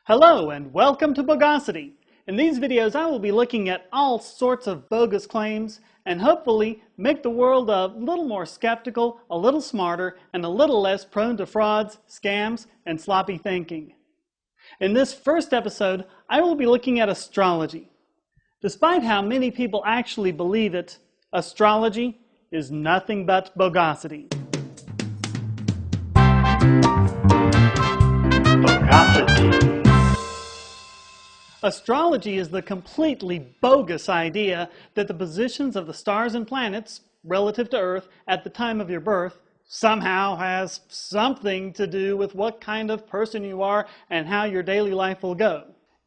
Hello and welcome to Bogosity. In these videos I will be looking at all sorts of bogus claims and hopefully make the world a little more skeptical, a little smarter, and a little less prone to frauds, scams, and sloppy thinking. In this first episode I will be looking at astrology. Despite how many people actually believe it, astrology is nothing but bogosity. Astrology is the completely bogus idea that the positions of the stars and planets relative to Earth at the time of your birth somehow has something to do with what kind of person you are and how your daily life will go.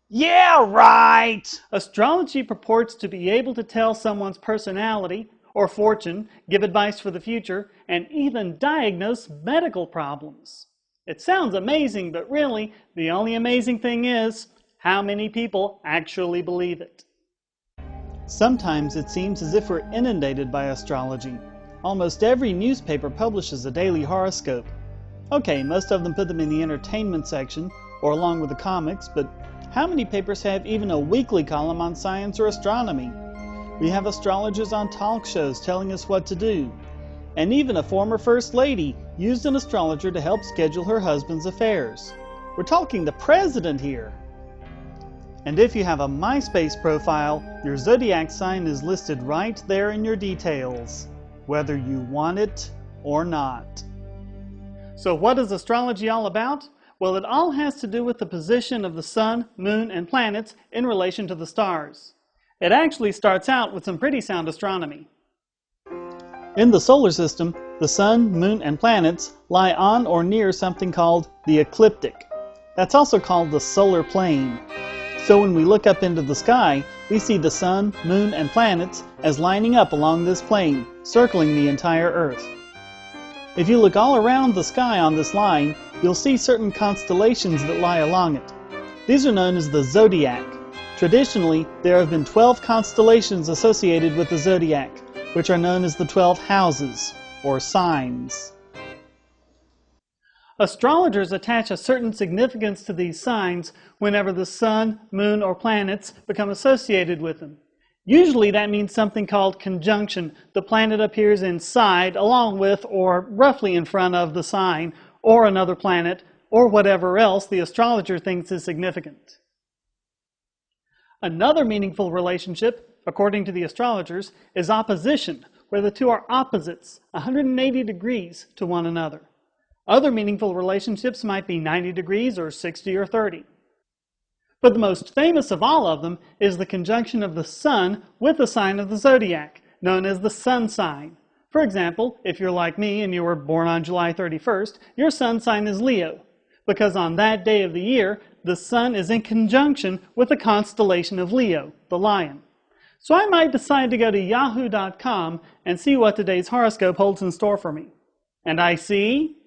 Yeah, right! Astrology purports to be able to tell someone's personality or fortune, give advice for the future, and even diagnose medical problems. It sounds amazing, but really, the only amazing thing is how many people actually believe it. Sometimes it seems as if we're inundated by astrology. Almost every newspaper publishes a daily horoscope. Okay, most of them put them in the entertainment section, or along with the comics, but how many papers have even a weekly column on science or astronomy? We have astrologers on talk shows telling us what to do. And even a former First Lady used an astrologer to help schedule her husband's affairs. We're talking the president here. And if you have a MySpace profile, your zodiac sign is listed right there in your details, whether you want it or not. So what is astrology all about? Well, it all has to do with the position of the sun, moon, and planets in relation to the stars. It actually starts out with some pretty sound astronomy. In the solar system, the sun, moon, and planets lie on or near something called the ecliptic. That's also called the solar plane. So when we look up into the sky, we see the sun, moon, and planets as lining up along this plane, circling the entire Earth. If you look all around the sky on this line, you'll see certain constellations that lie along it. These are known as the zodiac. Traditionally, there have been 12 constellations associated with the zodiac, which are known as the 12 houses, or signs. Astrologers attach a certain significance to these signs whenever the sun, moon, or planets become associated with them. Usually that means something called conjunction. The planet appears inside, along with, or roughly in front of the sign, or another planet, or whatever else the astrologer thinks is significant. Another meaningful relationship, according to the astrologers, is opposition, where the two are opposites, 180 degrees to one another. Other meaningful relationships might be 90 degrees or 60 or 30. But the most famous of all of them is the conjunction of the sun with the sign of the zodiac, known as the sun sign. For example, if you're like me and you were born on July 31st, your sun sign is Leo, because on that day of the year, the sun is in conjunction with the constellation of Leo, the lion. So I might decide to go to yahoo.com and see what today's horoscope holds in store for me. And I see